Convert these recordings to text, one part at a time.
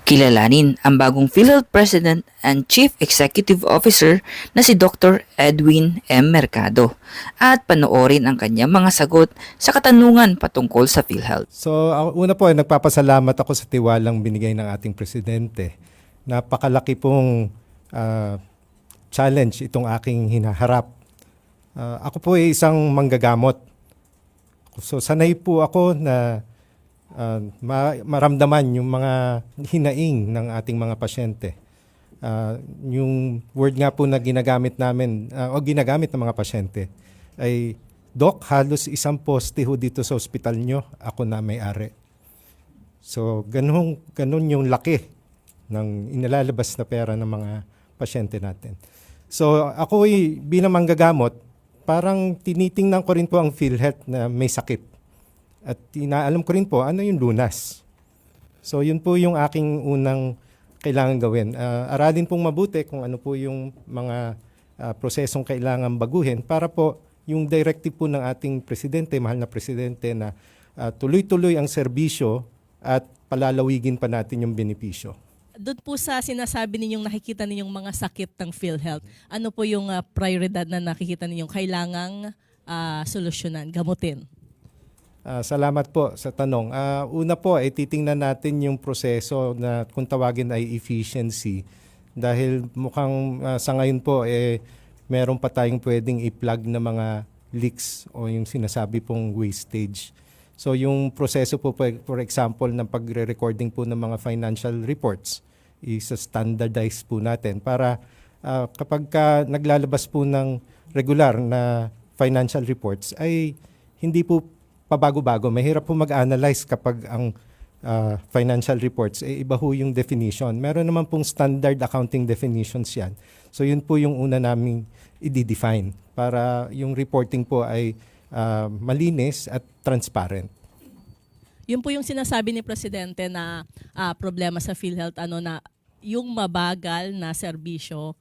Kilalanin ang bagong PhilHealth President and Chief Executive Officer na si Dr. Edwin M. Mercado at panoorin ang kanyang mga sagot sa katanungan patungkol sa PhilHealth. So, una po ay nagpapasalamat ako sa tiwalang binigay ng ating presidente. Napakalaki pong challenge itong aking hinaharap. Ako po ay isang manggagamot. So, sanay po ako na maramdaman yung mga hinaing ng ating mga pasyente. Yung word nga po na ginagamit namin o ginagamit ng mga pasyente ay, Doc, halos isang poste ho dito sa ospital nyo, ako na may-ari. So, ganun yung laki ng inilalabas na pera ng mga pasyente natin. So, ako bilang manggagamot, parang tinitingnan ko rin po ang PhilHealth na may sakit. At inaalam ko rin po ano yung lunas. So yun po yung aking unang kailangan gawin. Aralin pong mabuti kung ano po yung mga prosesong kailangan baguhin para po yung directive po ng ating presidente, mahal na presidente, na tuloy-tuloy ang serbisyo at palalawigin pa natin yung benepisyo. Doon po sa sinasabi ninyong nakikita ninyong mga sakit ng PhilHealth, ano po yung prioridad na nakikita ninyong kailangang solusyonan, gamutin? Salamat po sa tanong. Una po ay titingnan natin yung proseso na kung tawagin ay efficiency. Dahil mukhang sa ngayon po meron pa tayong pwedeng i-plug na mga leaks o yung sinasabi pong wastage. So yung proseso po, for example, ng pagre-recording po ng mga financial reports isa-standardize po natin para kapag naglalabas po ng regular na financial reports ay hindi po pabago-bago. Mahirap po mag-analyze kapag ang financial reports, iba ho yung definition. Meron naman pong standard accounting definitions yan. So yun po yung una naming i-define para yung reporting po ay malinis at transparent. Yun po yung sinasabi ni Presidente na problema sa PhilHealth, na yung mabagal na serbisyo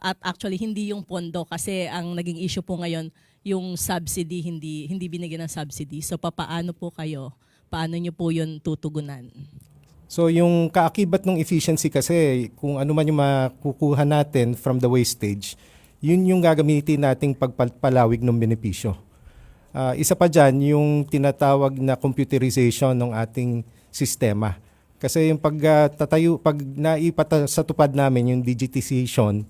at actually hindi yung pondo kasi ang naging issue po ngayon yung subsidy, hindi binigyan ng subsidy. So paano po kayo? Paano nyo po yun tutugunan? So yung kaakibat ng efficiency kasi kung ano man yung makukuha natin from the wastage, yun yung gagamitin nating pagpalawig ng benepisyo. Isa pa dyan yung tinatawag na computerization ng ating sistema. Kasi yung pag sa tupad namin yung digitization,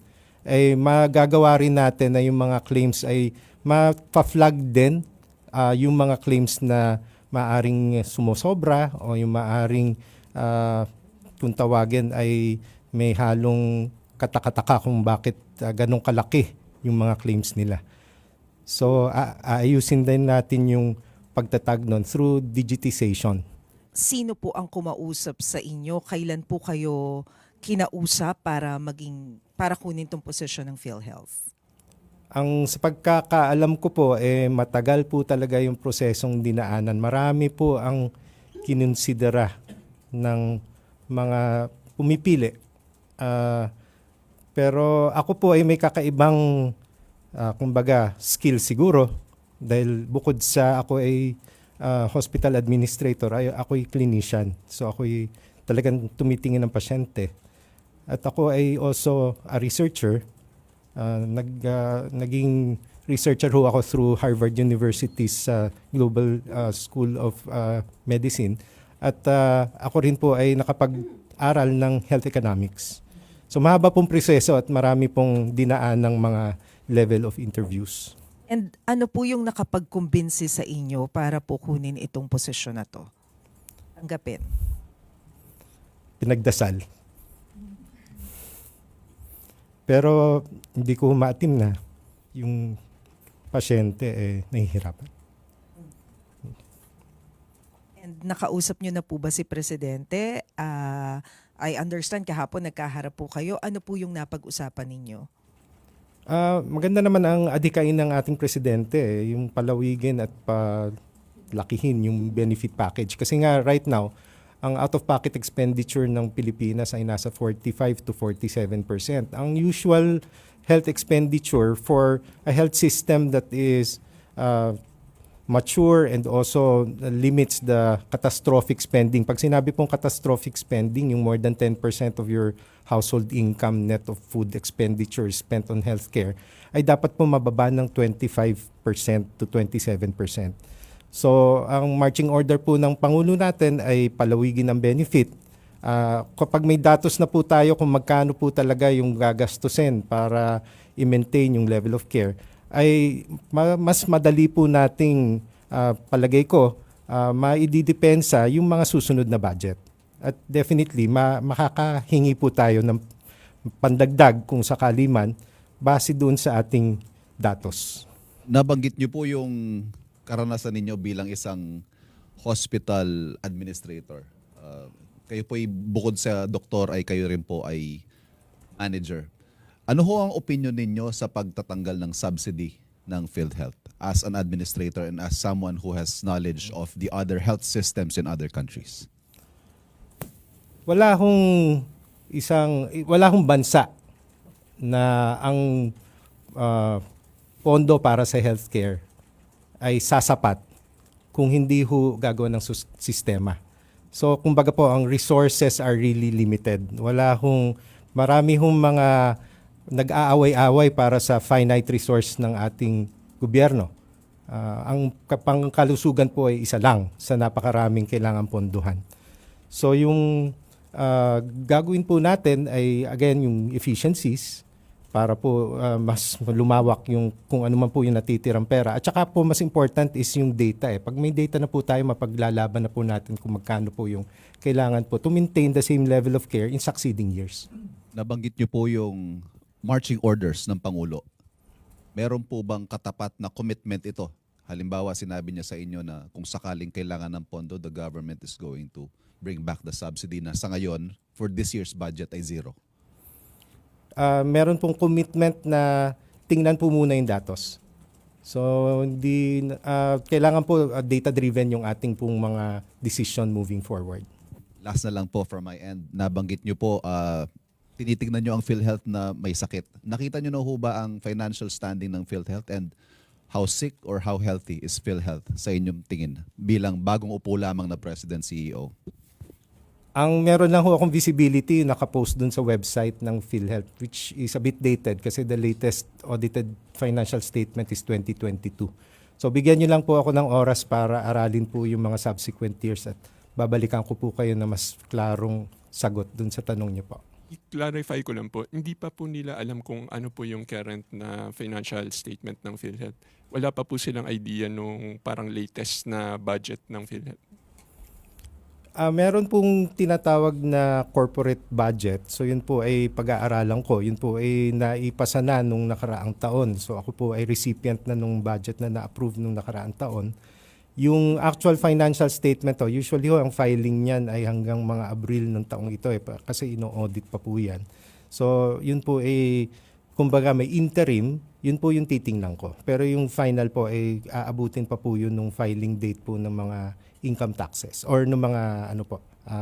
ay magagawa rin natin na yung mga claims ay ma-flag din yung mga claims na maaring sumosobra o yung maaring kung tawagin ay may halong katakataka kung bakit ganong kalaki yung mga claims nila. So aayusin din natin yung pagtatag nun through digitization. Sino po ang kumausap sa inyo? Kailan po kayo kinausap para kunin tong posisyon ng PhilHealth? Sa pagkakaalam ko po, matagal po talaga yung prosesong dinaanan. Marami po ang kinonsidera ng mga pumipili. Pero ako po ay may kakaibang, kumbaga, skill siguro. Dahil bukod sa ako ay hospital administrator, ako ay clinician. So ako ay talagang tumitingin ng pasyente. At ako ay also a researcher. Naging researcher ho ako through Harvard University's Global School of Medicine. At ako rin po ay nakapag-aral ng health economics. So mahaba pong proseso at marami pong dinaan ng mga level of interviews. And ano po yung nakapag-kumbinsi sa inyo para po kunin itong posisyon na to? Tanggapin. Pinagdasal. Pero hindi ko maatim na yung pasyente nahihirapan. And nakausap nyo na po ba si Presidente? I understand kahapon nagkaharap po kayo. Ano po yung napag-usapan ninyo? Maganda naman ang adhikain ng ating presidente, yung palawigin at palakihin yung benefit package. Kasi nga right now, ang out-of-pocket expenditure ng Pilipinas ay nasa 45 to 47%. Ang usual health expenditure for a health system that is mature and also limits the catastrophic spending. Pag sinabi pong catastrophic spending, yung more than 10% of your household income net of food expenditure spent on healthcare, ay dapat po mababa ng 25% to 27%. So, ang marching order po ng Pangulo natin ay palawigin ang benefit. Kapag may datos na po tayo kung magkano po talaga yung gagastusin para i-maintain yung level of care, ay mas madali po nating palagay ko maididepensa yung mga susunod na budget. At definitely, makakahingi po tayo ng pandagdag kung sakali man base doon sa ating datos. Nabanggit niyo po yung karanasan ninyo bilang isang hospital administrator. Kayo po bukod sa doktor ay kayo rin po ay manager. Ano ho ang opinion ninyo sa pagtatanggal ng subsidy ng PhilHealth as an administrator and as someone who has knowledge of the other health systems in other countries? Wala hong bansa na ang pondo para sa healthcare ay sasapat kung hindi ho gagawa ng sistema. So kumbaga po ang resources are really limited. Marami hong mga nag-aaway-away para sa finite resource ng ating gobyerno. Ang pangkalusugan po ay isa lang sa napakaraming kailangan ponduhan. So yung gagawin po natin ay again yung efficiencies para po mas lumawak yung kung ano man po yung natitirang pera. At saka po mas important is yung data. Pag may data na po tayo, mapaglalaban na po natin kung magkano po yung kailangan po to maintain the same level of care in succeeding years. Nabanggit niyo po yung marching orders ng Pangulo. Meron po bang katapat na commitment ito? Halimbawa, sinabi niya sa inyo na kung sakaling kailangan ng pondo, the government is going to bring back the subsidy na sa ngayon, for this year's budget ay zero. Meron pong commitment na tingnan po muna yung datos. So, kailangan po data-driven yung ating pong mga decision moving forward. Last na lang po from my end, nabanggit niyo po, tinitingnan nyo ang PhilHealth na may sakit. Nakita nyo na ho ba ang financial standing ng PhilHealth and how sick or how healthy is PhilHealth sa inyong tingin bilang bagong upo lamang na President CEO? Ang meron lang ho akong visibility, nakapost dun sa website ng PhilHealth, which is a bit dated kasi the latest audited financial statement is 2022. So bigyan nyo lang po ako ng oras para aralin po yung mga subsequent years at babalikan ko po kayo na mas klarong sagot dun sa tanong nyo po. I-clarify ko lang po, hindi pa po nila alam kung ano po yung current na financial statement ng PhilHealth. Wala pa po silang idea nung parang latest na budget ng PhilHealth. Meron pong tinatawag na corporate budget. So yun po ay pag-aaralan ko. Yun po ay naipasa na nung nakaraang taon. So ako po ay recipient na nung budget na na-approve nung nakaraang taon. Yung actual financial statement, usually ang filing niyan ay hanggang mga Abril ng taong ito kasi ino-audit pa po yan. So yun po ay kumbaga may interim, yun po yung titingnan ko. Pero yung final po ay aabutin pa po yun nung filing date po ng mga income taxes or ng mga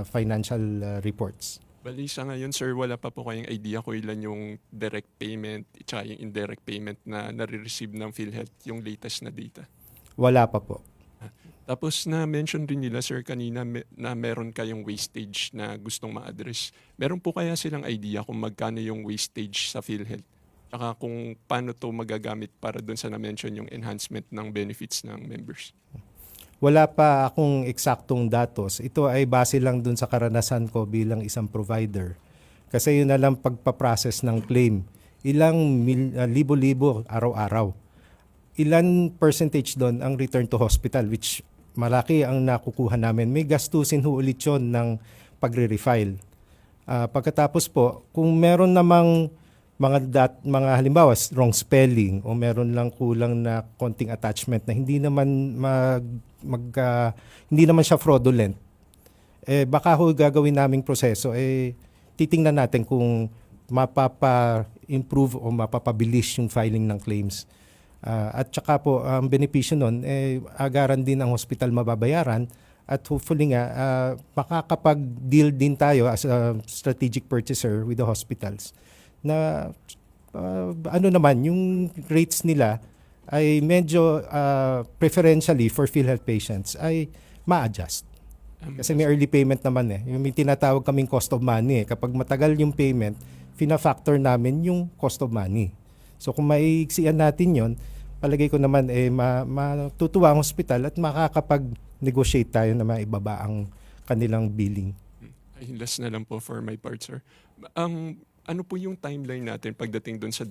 financial reports. Bali sa ngayon, sir, wala pa po kayong idea kung ilan yung direct payment at yung indirect payment na nare-receive ng PhilHealth, yung latest na data? Wala pa po. Tapos na-mention rin nila, sir, kanina na meron kayong wastage na gustong ma-address. Meron po kaya silang idea kung magkano yung wastage sa PhilHealth? Tsaka kung paano to magagamit para doon sa na-mention yung enhancement ng benefits ng members? Wala pa akong eksaktong datos. Ito ay base lang dun sa karanasan ko bilang isang provider. Kasi yun na lang pagpaprocess ng claim. Ilang libo-libo araw-araw. Ilan percentage doon ang return to hospital, which malaki ang nakukuha namin. May gastusin ho ulit yun ng pagre-refile. Pagkatapos po, kung meron namang mga halimbawa wrong spelling o meron lang kulang na konting attachment na hindi naman hindi naman siya fraudulent, baka ho gagawin naming proseso, titingnan natin kung mapapa-improve o mapapabilis yung filing ng claims. At saka po, ang benepisyo nun, agaran din ang hospital mababayaran at hopefully nga, makakapag-deal din tayo as a strategic purchaser with the hospitals na yung rates nila ay medyo preferentially for PhilHealth patients ay ma-adjust. Kasi may early payment naman eh. Yung may tinatawag kaming cost of money eh. Kapag matagal yung payment, fina-factor namin yung cost of money. So kung maiiksian natin yon, palagay ko naman matutuwa ang hospital at makakapag-negotiate tayo na maibaba ang kanilang billing. Ay, last na lang po for my part, sir. Ano po yung timeline natin pagdating doon sa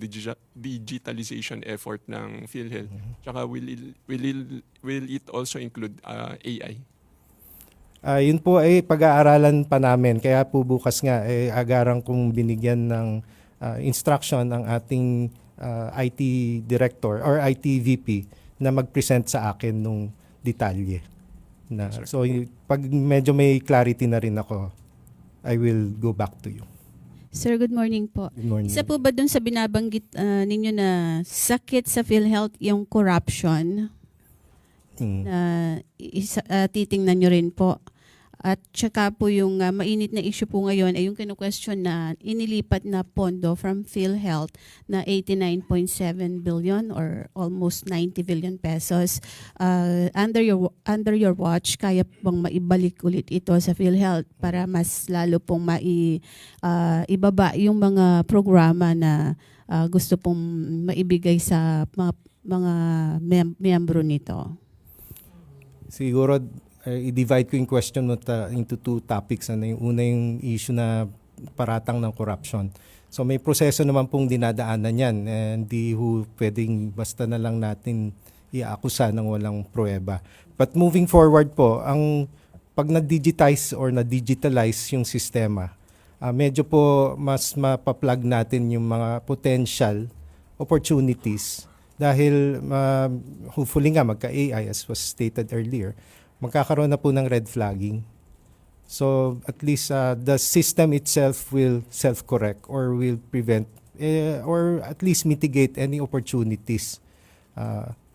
digitalization effort ng PhilHealth? Tsaka will it also include AI? Yun po ay pag-aaralan pa namin. Kaya po bukas nga agarang kong binigyan ng instruction ang ating IT director or IT VP na mag-present sa akin nung detalye. So pag medyo may clarity na rin ako, I will go back to you. Sir, good morning po. Good morning. Isa po ba dun sa binabanggit ninyo na sakit sa PhilHealth yung corruption na titingnan nyo rin po? At saka po yung mainit na issue po ngayon ay yung kinu-question na inilipat na pondo from PhilHealth na 89.7 billion or almost 90 billion pesos. Under your watch, kaya bang maibalik ulit ito sa PhilHealth para mas lalo pong ibaba yung mga programa na gusto pong maibigay sa mga miyembro nito? Siguro i-divide ko yung question mo into two topics. Yung una yung issue na paratang ng corruption. So may proseso naman pong dinadaanan yan. Hindi pwedeng basta na lang natin iaakusa ng walang pruweba. But moving forward po, pag na-digitize or na-digitalize yung sistema, medyo po mas mapaplug natin yung mga potential opportunities dahil hopefully nga magka-AI as was stated earlier, magkakaroon na po ng red flagging. So at least the system itself will self-correct or will prevent or at least mitigate any opportunities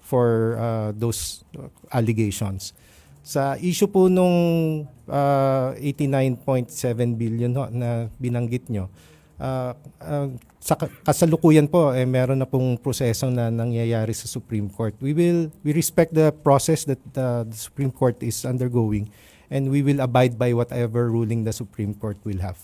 for those allegations. Sa issue po nung 89.7 billion na binanggit nyo, sa kasalukuyan po meron na pong proseso na nangyayari sa Supreme Court. We respect the process that the Supreme Court is undergoing and we will abide by whatever ruling the Supreme Court will have.